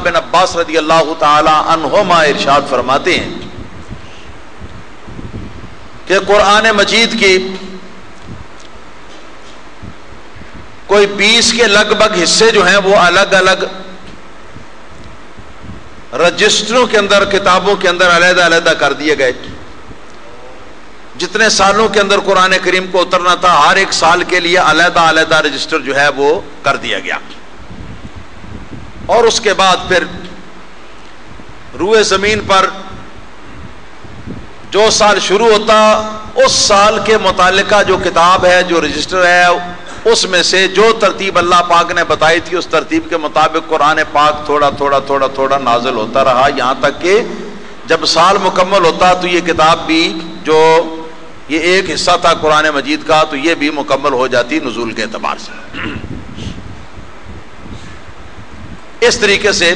بن عباس رضی اللہ تعالی عنہما ارشاد فرماتے ہیں کہ قرآن مجید کی کوئی 20 کے لگ بھگ حصے جو ہیں وہ الگ الگ رجسٹروں کے اندر، کتابوں کے اندر علیحدہ علیحدہ کر دیے گئے. جتنے سالوں کے اندر قرآن کریم کو اترنا تھا ہر ایک سال کے لیے علیحدہ علیحدہ رجسٹر جو ہے وہ کر دیا گیا. اور اس کے بعد پھر روئے زمین پر جو سال شروع ہوتا اس سال کے متعلقہ جو کتاب ہے، جو رجسٹر ہے، اس میں سے جو ترتیب اللہ پاک نے بتائی تھی اس ترتیب کے مطابق قرآن پاک تھوڑا تھوڑا تھوڑا تھوڑا نازل ہوتا رہا، یہاں تک کہ جب سال مکمل ہوتا تو یہ کتاب بھی، جو یہ ایک حصہ تھا قرآن مجید کا، تو یہ بھی مکمل ہو جاتی نزول کے اعتبار سے. اس طریقے سے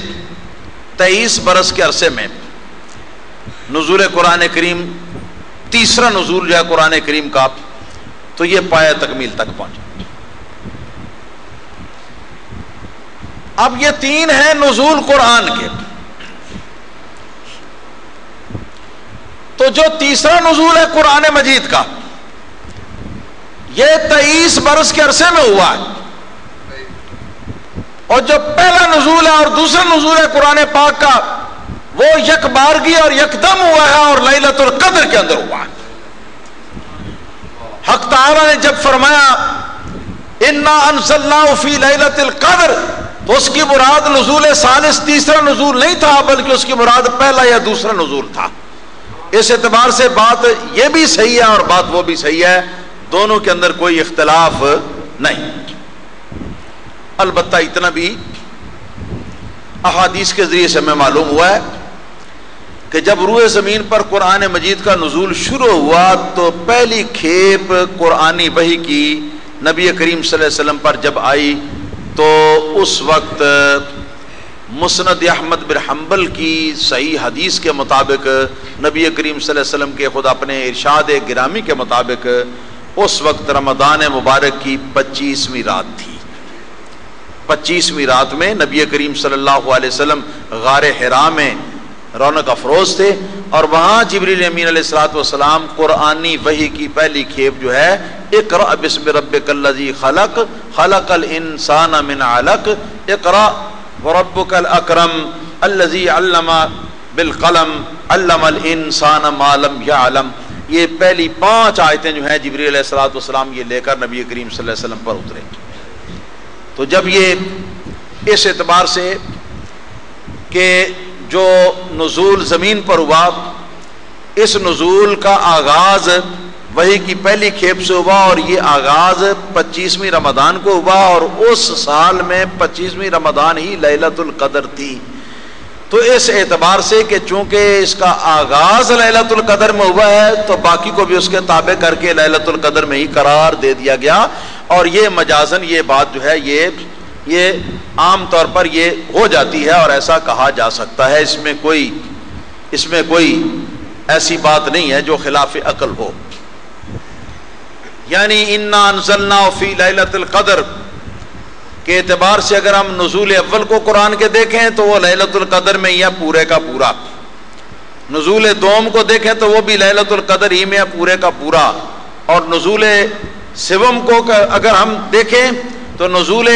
23 برس کے عرصے میں نزول قرآن کریم، تیسرا نزول جو ہے قرآن کریم کا، تو یہ پایہ تکمیل تک پہنچا. اب یہ 3 ہیں نزول قرآن کے. تو جو تیسرا نزول ہے قرآن مجید کا، یہ 23 برس کے عرصے میں ہوا ہے. اور جو پہلا نزول ہے اور دوسرا نزول ہے قرآن پاک کا، وہ یک بارگی اور یکدم ہوا ہے اور لیلۃ القدر کے اندر ہوا ہے. حق تعالی نے جب فرمایا انا انزلناہ فی لیلۃ القدر، تو اس کی مراد نزول ثالث، تیسرا نزول نہیں تھا، بلکہ اس کی مراد پہلا یا دوسرا نزول تھا. اس اعتبار سے بات یہ بھی صحیح ہے اور بات وہ بھی صحیح ہے، دونوں کے اندر کوئی اختلاف نہیں. البتہ اتنا بھی احادیث کے ذریعے سے ہمیں معلوم ہوا ہے کہ جب روئے زمین پر قرآن مجید کا نزول شروع ہوا تو پہلی کھیپ قرآنی وحی کی نبی کریم صلی اللہ علیہ وسلم پر جب آئی تو اس وقت مسند احمد بن حنبل کی صحیح حدیث کے مطابق نبی کریم صلی اللہ علیہ وسلم کے خود اپنے ارشاد گرامی کے مطابق اس وقت رمضان مبارک کی 25ویں رات تھی. 25ویں رات میں نبی کریم صلی اللہ علیہ وسلم غار حرا میں رونق افروز تھے، اور وہاں جبریل امین علیہ الصلوۃ والسلام قرآنی وحی کی پہلی کھیپ جو ہے اقرأ بسم ربک الذی خلق خلق الانسان من علق اقرأ وربک الاکرم الذی علم بالقلم علم الانسان ما لم یعلم، یہ پہلی 5 آیتیں جو ہیں جبریل علیہ الصلوۃ والسلام یہ لے کر نبی کریم صلی اللہ علیہ وسلم پر اترے. تو جب یہ اس اعتبار سے کہ جو نزول زمین پر ہوا، اس نزول کا آغاز وحی کی پہلی کھیپ سے ہوا اور یہ آغاز 25ویں رمضان کو ہوا، اور اس سال میں 25ویں رمضان ہی لیلۃ القدر تھی. تو اس اعتبار سے کہ چونکہ اس کا آغاز لیلۃ القدر میں ہوا ہے تو باقی کو بھی اس کے تابع کر کے لیلۃ القدر میں ہی قرار دے دیا گیا. اور یہ مجازن یہ بات جو ہے یہ عام طور پر یہ ہو جاتی ہے اور ایسا کہا جا سکتا ہے، اس میں کوئی ایسی بات نہیں ہے جو خلاف عقل ہو. یعنی انا انزلناہ فی لیلۃ القدر کے اعتبار سے اگر ہم نزول اول کو قرآن کے دیکھیں تو وہ لیلۃ القدر میں ہی ہے پورے کا پورا، نزول دوم کو دیکھیں تو وہ بھی لیلۃ القدر ہی میں ہے پورے کا پورا، اور نزول سوم کو اگر ہم دیکھیں تو نزول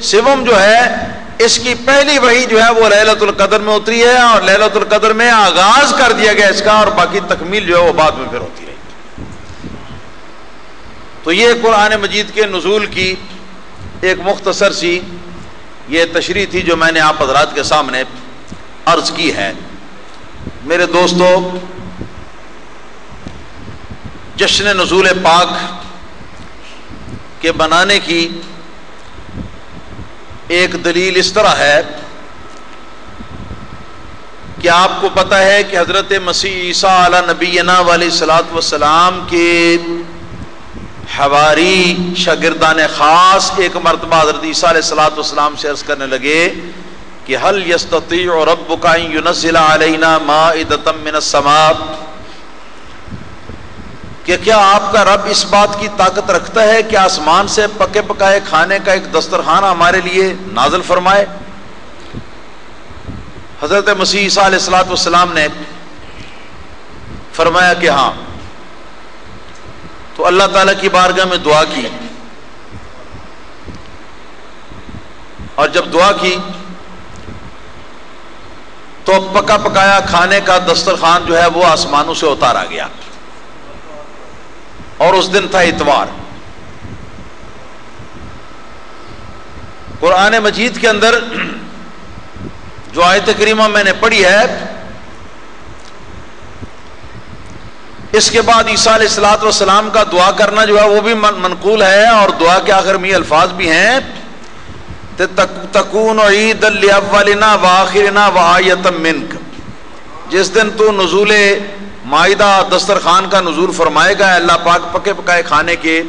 سوم جو ہے اس کی پہلی وحی جو ہے وہ لیلۃ القدر میں اتری ہے، اور لیلۃ القدر میں آغاز کر دیا گیا اس کا، اور باقی تکمیل جو ہے وہ بعد میں پھر ہوتی رہی. تو یہ قرآن مجید کے نزول کی ایک مختصر سی یہ تشریح تھی جو میں نے آپ حضرات کے سامنے عرض کی ہے. میرے دوستو، جشن نزول پاک کے بنانے کی ایک دلیل اس طرح ہے کہ آپ کو پتہ ہے کہ حضرت مسیح عیسیٰ علی نبینا علیہ الصلوۃ والسلام کے حواری شاگردان خاص ایک مرتبہ حضرت عیسیٰ علیہ الصلوۃ والسلام سے عرض کرنے لگے کہ هل يستطيع ربك ان ينزل علينا مائدة من السماء، کہ کیا آپ کا رب اس بات کی طاقت رکھتا ہے کہ آسمان سے پکے پکائے کھانے کا ایک دسترخوان ہمارے لیے نازل فرمائے؟ حضرت مسیح عیسیٰ علیہ الصلوۃ والسلام نے فرمایا کہ ہاں، تو اللہ تعالیٰ کی بارگاہ میں دعا کی، اور جب دعا کی تو پکا پکایا کھانے کا دسترخوان جو ہے وہ آسمانوں سے اتارا گیا، اور اس دن تھا اتوار۔ قرآن مجید کے اندر جو آیت کریمہ میں نے پڑھی ہے، اس کے بعد عیسیٰ علیہ الصلوۃ والسلام کا دعا کرنا جو ہے وہ بھی منقول ہے، اور دعا کے آخر میں یہ الفاظ بھی ہیں، تکون عید لاولنا وآخرنا وآیۃ منک، جس دن تو نزول مائدہ دسترخوان کا نزول فرمائے گا اللہ پاک پکے پکائے کھانے کے،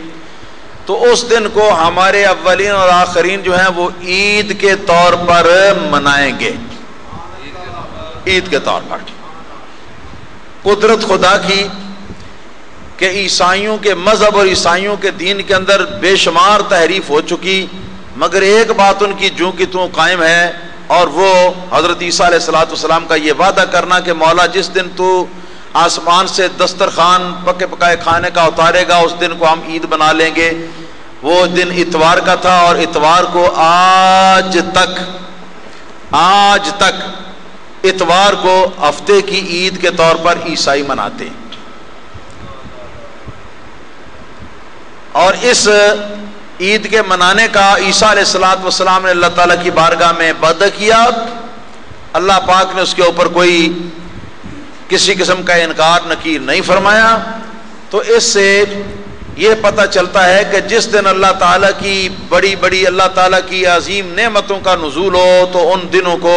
تو اس دن کو ہمارے اولین اور آخرین جو ہیں وہ عید کے طور پر منائیں گے، عید کے طور پر۔ قدرت خدا کی کہ عیسائیوں کے مذہب اور عیسائیوں کے دین کے اندر بے شمار تحریف ہو چکی، مگر ایک بات ان کی جوں کی توں قائم ہے، اور وہ حضرت عیسیٰ علیہ الصلوۃ والسلام کا یہ وعدہ کرنا کہ مولا جس دن تو آسمان سے دسترخوان پکے پکائے کھانے کا اتارے گا اس دن کو ہم عید بنا لیں گے۔ وہ دن اتوار کا تھا، اور اتوار کو آج تک اتوار کو ہفتے کی عید کے طور پر عیسائی مناتے ہیں، اور اس عید کے منانے کا عیسیٰ علیہ الصلوۃ والسلام نے اللہ تعالیٰ کی بارگاہ میں وعدہ کیا، اللہ پاک نے اس کے اوپر کوئی کسی قسم کا انکار نکیر نہیں فرمایا۔ تو اس سے یہ پتہ چلتا ہے کہ جس دن اللہ تعالیٰ کی بڑی اللہ تعالیٰ کی عظیم نعمتوں کا نزول ہو تو ان دنوں کو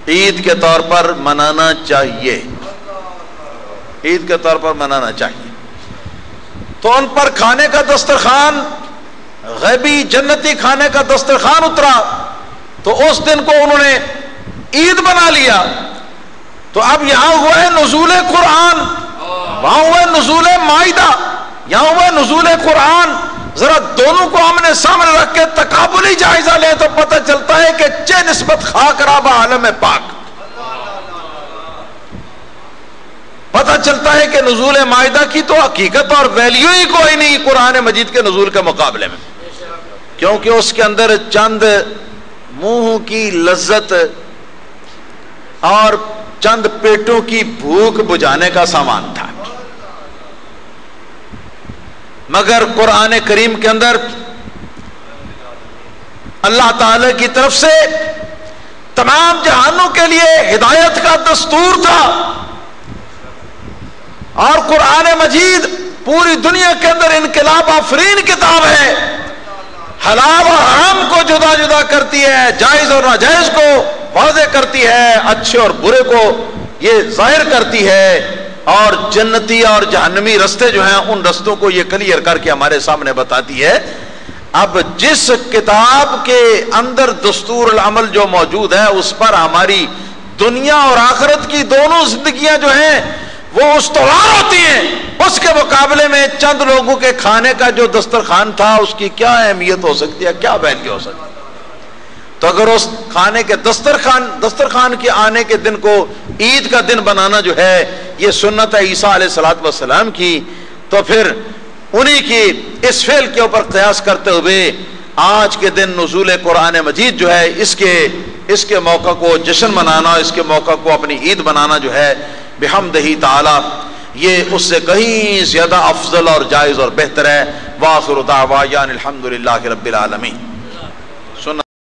عید کے طور پر منانا چاہیے، عید کے طور پر منانا چاہیے۔ تو ان پر کھانے کا دسترخوان، غیبی جنتی کھانے کا دسترخوان اترا، تو اس دن کو انہوں نے عید بنا لیا۔ تو اب یہاں ہوا ہے نزول قرآن، وہاں ہوا ہے نزول مائدہ، یہاں ہوا ہے نزول قرآن۔ ذرا دونوں کو ہم نے سامنے رکھ کے تقابلی جائزہ لیں تو پتہ چلتا ہے کہ چہ نسبت خاک راب عالم پاک، پتہ چلتا ہے کہ نزول مائدہ کی تو حقیقت اور ویلیو ہی کوئی نہیں قرآن مجید کے نزول کے مقابلے میں، کیونکہ اس کے اندر چند منہ کی لذت اور چند پیٹوں کی بھوک بجھانے کا سامان تھا، مگر قرآن کریم کے اندر اللہ تعالی کی طرف سے تمام جہانوں کے لیے ہدایت کا دستور تھا، اور قرآن مجید پوری دنیا کے اندر انقلاب آفرین کتاب ہے، حلال اور حرام کو جدا جدا کرتی ہے، جائز اور ناجائز کو واضح کرتی ہے، اچھے اور برے کو یہ ظاہر کرتی ہے، اور جنتی اور جہنمی رستے جو ہیں ان رستوں کو یہ کلیئر کر کے ہمارے سامنے بتاتی ہے۔ اب جس کتاب کے اندر دستور العمل جو موجود ہے اس پر ہماری دنیا اور آخرت کی دونوں زندگیاں جو ہیں وہ استوار ہوتی ہیں، اس کے مقابلے میں چند لوگوں کے کھانے کا جو دسترخوان تھا اس کی کیا اہمیت ہو سکتی ہے، کیا ویلیو ہو سکتی ہے۔ تو اگر اس کھانے کے دسترخوان کے آنے کے دن کو عید کا دن بنانا جو ہے یہ سنت ہے عیسیٰ علیہ الصلوۃ والسلام کی، تو پھر انہی کی اس فعل کے اوپر قیاس کرتے ہوئے آج کے دن نزول قرآن مجید جو ہے اس کے موقع کو جشن منانا، اس کے موقع کو اپنی عید بنانا جو ہے بحمدہ تعالی یہ اس سے کہیں زیادہ افضل اور جائز اور بہتر ہے۔ وآخر دعوانا الحمد للہ رب العالمین۔